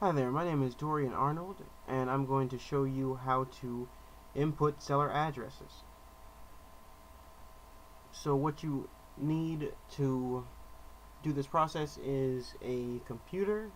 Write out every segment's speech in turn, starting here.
Hi there, my name is Dorian Arnold, and I'm going to show you how to input seller addresses. So what you need to do this process is a computer,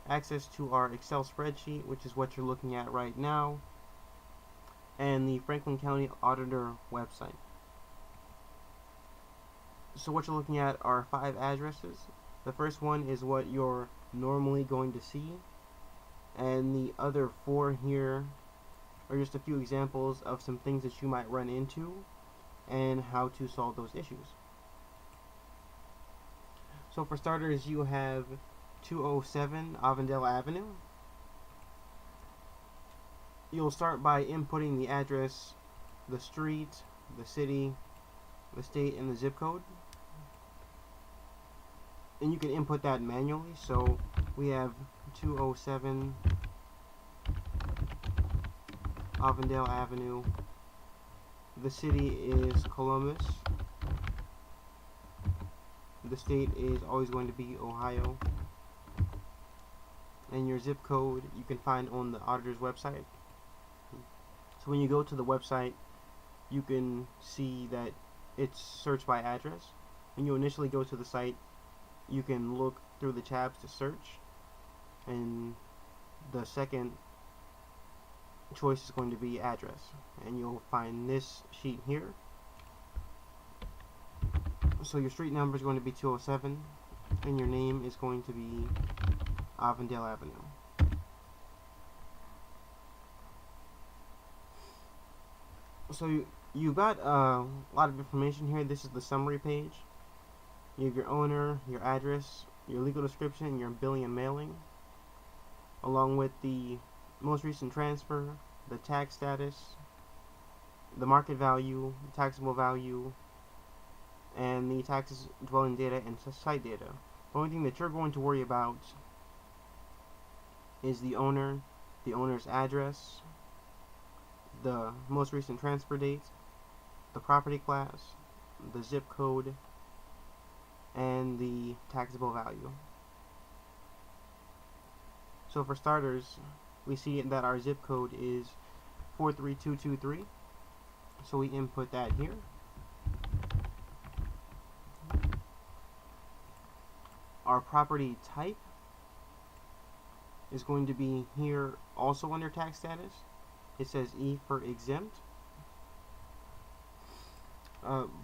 access to our Excel spreadsheet, which is what you're looking at right now, and the Franklin County Auditor website. So what you're looking at are 5 addresses. The first one is what you're normally going to see, and the other 4 here are just a few examples of some things that you might run into and how to solve those issues. So for starters, you have 207 Avondale Avenue. You'll start by inputting the address, the street, the city, the state, and the zip code. And you can input that manually. So we have 207 Avondale Avenue. The city is Columbus. The state is always going to be Ohio. And your zip code you can find on the auditor's website. So when you go to the website, you can see that it's search by address. When you initially go to the site, you can look through the tabs to search, and the second choice is going to be address, and you'll find this sheet here. So your street number is going to be 207, and your name is going to be Avondale Avenue. So you got a lot of information here. This is the summary page. You have your owner, your address, your legal description, your billing and mailing, along with the most recent transfer, the tax status, the market value, taxable value, and the taxes, dwelling data, and site data. The only thing that you're going to worry about is the owner, the owner's address, the most recent transfer date, the property class, the zip code, and the taxable value. So for starters, we see that our zip code is 43223, so we input that here. Our property type is going to be here also under tax status. It says E for exempt,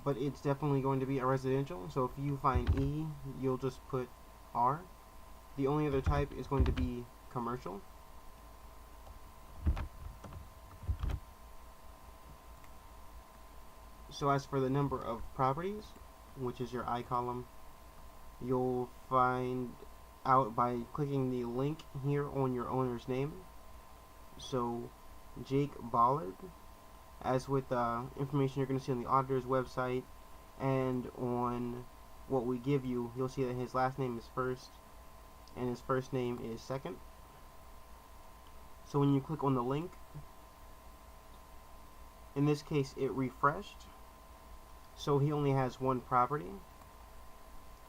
but it's definitely going to be a residential, so if you find E, you'll just put R. The only other type is going to be commercial. So as for the number of properties, which is your I column, you'll find out by clicking the link here on your owner's name. So Jake Ballard, as with information you're going to see on the auditor's website and on what we give you, you'll see that his last name is first and his first name is second. So when you click on the link, in this case it refreshed, so he only has one property,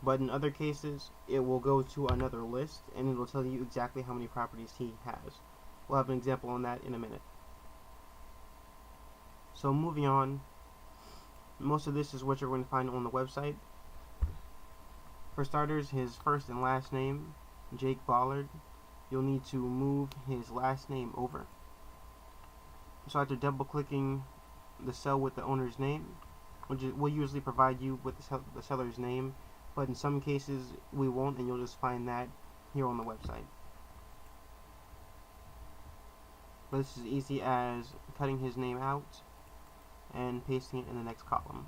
but in other cases it will go to another list and it will tell you exactly how many properties he has. We'll have an example on that in a minute. So moving on, most of this is what you're going to find on the website. For starters, his first and last name, Jake Ballard, you'll need to move his last name over. So after double clicking the cell with the owner's name, which will usually provide you with the seller's name, but in some cases we won't, and you'll just find that here on the website. But this is easy as cutting his name out and pasting it in the next column.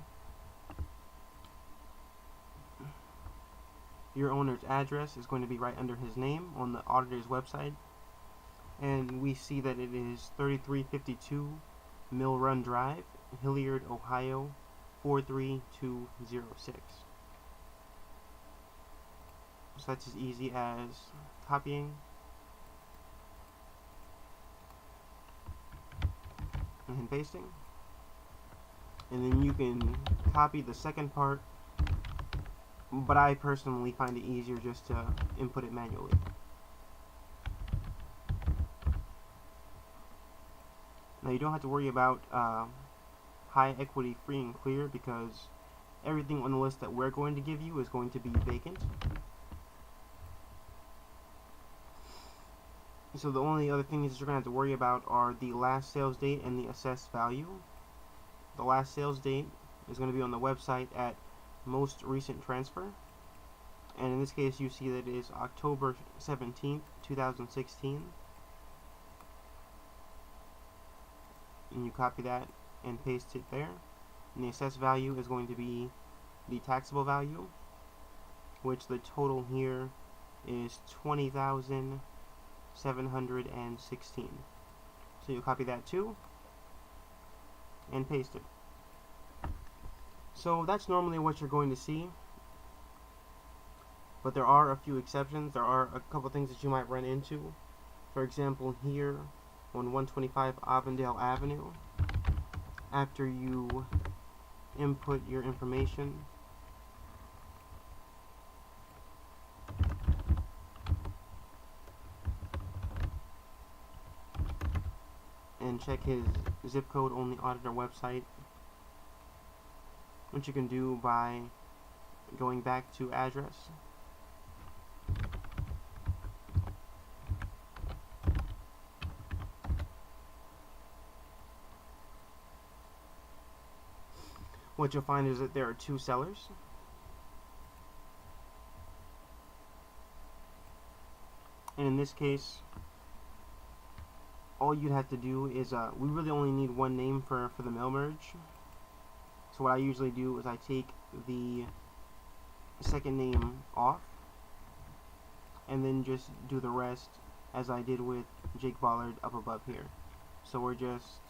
Your owner's address is going to be right under his name on the auditor's website, and we see that it is 3352 Mill Run Drive, Hilliard, Ohio 43206. So that's as easy as copying and pasting, and then you can copy the second part, but I personally find it easier just to input it manually. Now you don't have to worry about high equity free and clear, because everything on the list that we're going to give you is going to be vacant. So the only other things that you're going to have to worry about are the last sales date and the assessed value. The last sales date is going to be on the website at most recent transfer. And in this case, you see that it is October 17th, 2016. And you copy that and paste it there. And the assessed value is going to be the taxable value, which the total here is $20,716. So you copy that too and paste it. So that's normally what you're going to see, but there are a few exceptions. There are a couple things that you might run into. For example, here on 125 Avondale Avenue, after you input your information, and check his zip code on the auditor website, which you can do by going back to address, what you'll find is that there are two sellers. And in this case, all you'd have to do is, we really only need one name for the mail merge. So what I usually do is I take the second name off, and then just do the rest as I did with Jake Ballard up above here. So we're just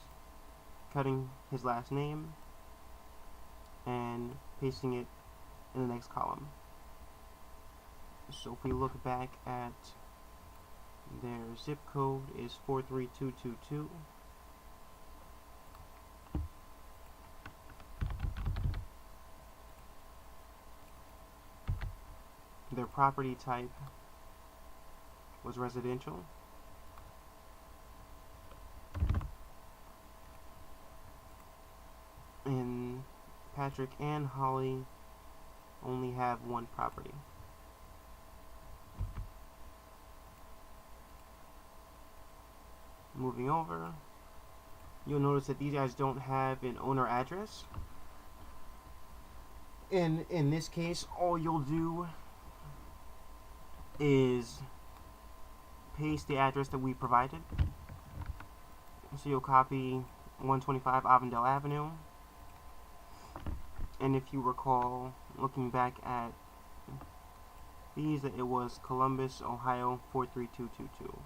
cutting his last name and pasting it in the next column. So if we look back at their zip code is 43222. Their property type was residential. And Patrick and Holly only have one property. Moving over, you'll notice that these guys don't have an owner address. And in this case, all you'll do is paste the address that we provided. So you'll copy 125 Avondale Avenue. And if you recall, looking back at these, that it was Columbus, Ohio 43222.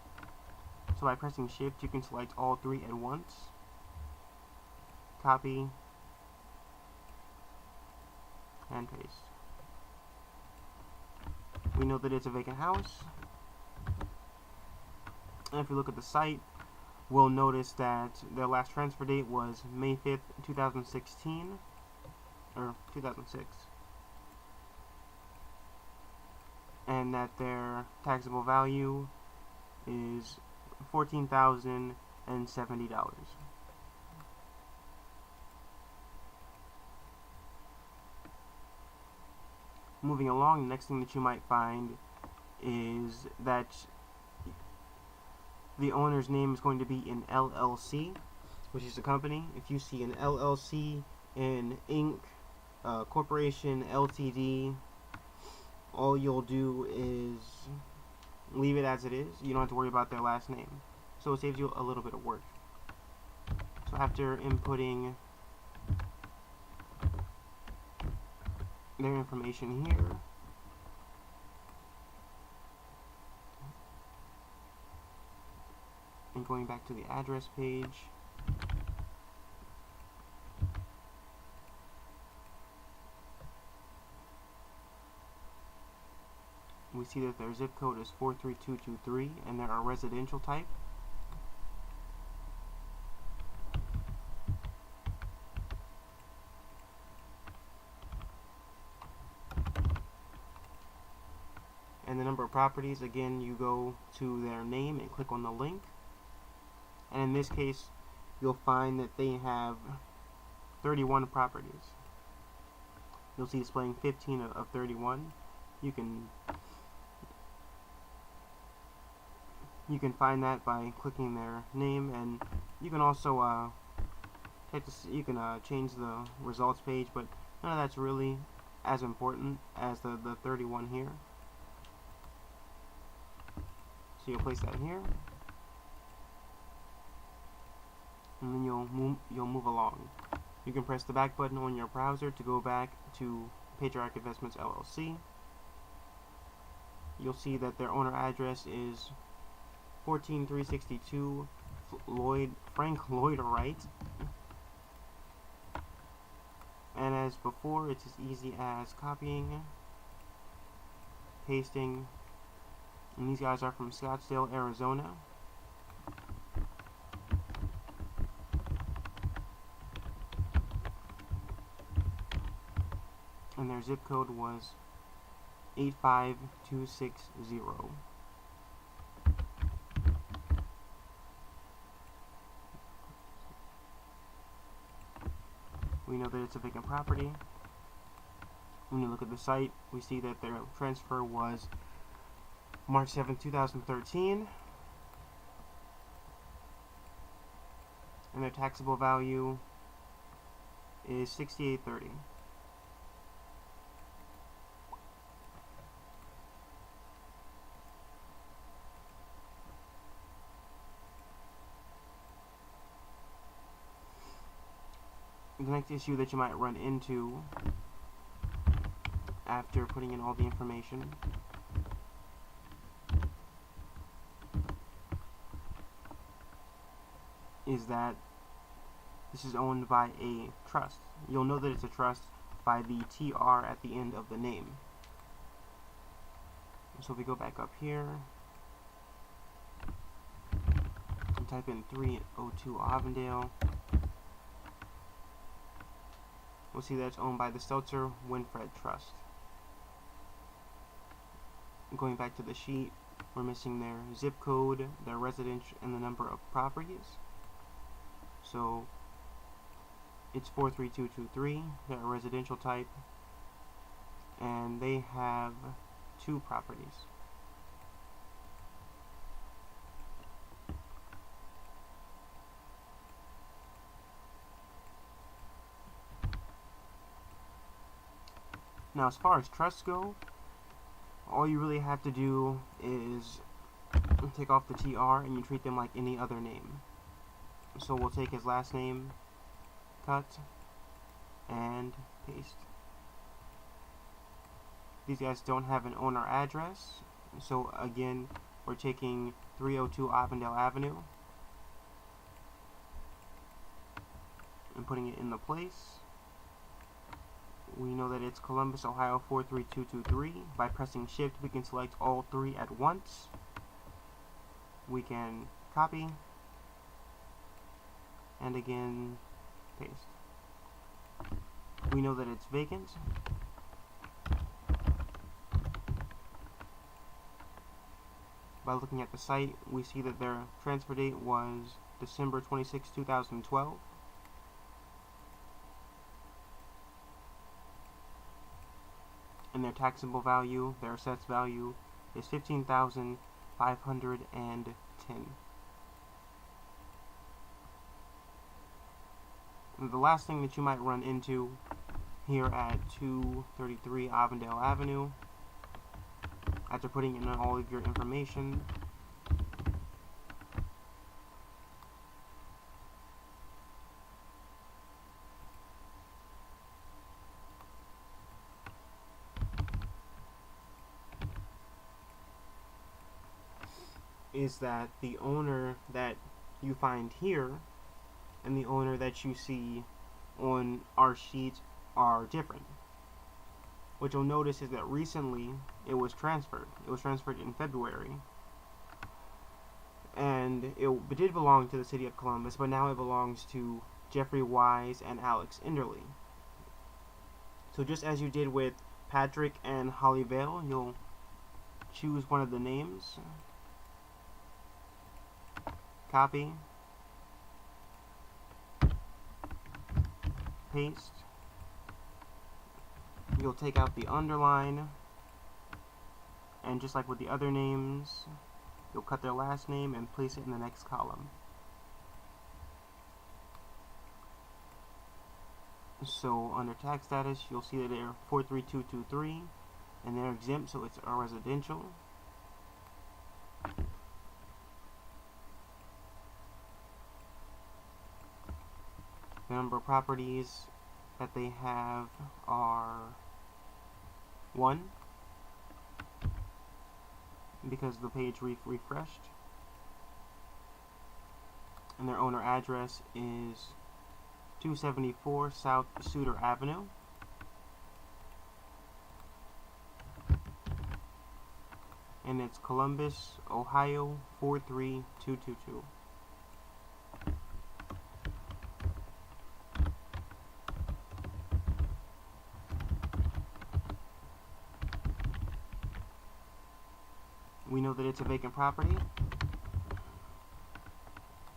So by pressing Shift, you can select all three at once. Copy and paste. We know that it's a vacant house. And if we look at the site, we'll notice that their last transfer date was May 5th, 2016, or 2006. And that their taxable value is $14,070. Moving along, the next thing that you might find is that the owner's name is going to be in LLC, which is a company. If you see an LLC, an Inc., Corporation, Ltd., all you'll do is leave it as it is. You don't have to worry about their last name. So it saves you a little bit of work. So after inputting their information here, and going back to the address page, we see that their zip code is 43223 and they're a residential type. And the number of properties, again, you go to their name and click on the link. And in this case, you'll find that they have 31 properties. You'll see displaying 15 of 31. You can find that by clicking their name, and you can also change the results page, but none of that's really as important as the 31 here. So you'll place that here, and then you'll move along. You can press the back button on your browser to go back to Patriarch Investments LLC. You'll see that their owner address is 14362 Frank Lloyd Wright. And as before, it's as easy as copying, pasting, and these guys are from Scottsdale, Arizona. And their zip code was 85260. We know that it's a vacant property. When you look at the site, we see that their transfer was March 7, 2013. And their taxable value is $68.30. The next issue that you might run into after putting in all the information is that this is owned by a trust. You'll know that it's a trust by the TR at the end of the name. So if we go back up here and type in 302 Avondale, we'll see that it's owned by the Stelzer Winfred Trust. Going back to the sheet, we're missing their zip code, their residence, and the number of properties. So it's 43223, they're a residential type, and they have 2 properties. Now, as far as trusts go, all you really have to do is take off the TR and you treat them like any other name. So we'll take his last name, cut, and paste. These guys don't have an owner address, so again, we're taking 302 Avondale Avenue and putting it in the place. We know that it's Columbus, Ohio 43223. By pressing Shift, we can select all 3 at once. We can copy, and again, paste. We know that it's vacant. By looking at the site, we see that their transfer date was December 26, 2012. And their taxable value, their assessed value, is $15,510. And the last thing that you might run into here at 233 Avondale Avenue, after putting in all of your information, is that the owner that you find here and the owner that you see on our sheet are different. What you'll notice is that recently it was transferred. It was transferred in February. And it did belong to the city of Columbus, but now it belongs to Jeffrey Wise and Alex Enderly. So just as you did with Patrick and Holly Vale, you'll choose one of the names, copy, paste. You'll take out the underline, and just like with the other names, you'll cut their last name and place it in the next column. So under tax status, you'll see that they're 43223, and they're exempt, so it's a residential. The number of properties that they have are 1, because the page refreshed. And their owner address is 274 South Suter Avenue. And it's Columbus, Ohio 43222. We know that it's a vacant property.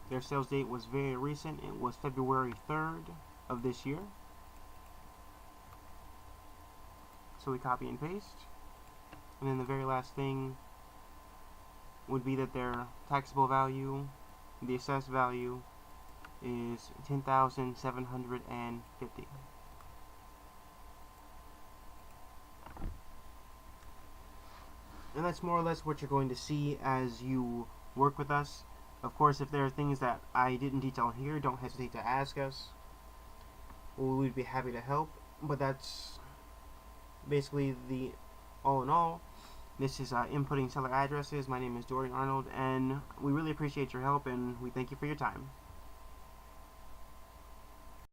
Their sales date was very recent. It was February 3rd of this year. So we copy and paste. And then the very last thing would be that their taxable value, the assessed value, is $10,750. And that's more or less what you're going to see as you work with us. Of course, if there are things that I didn't detail here, don't hesitate to ask us. We'd be happy to help. But that's basically the all in all. This is inputting seller addresses. My name is Dorian Arnold, and we really appreciate your help, and we thank you for your time.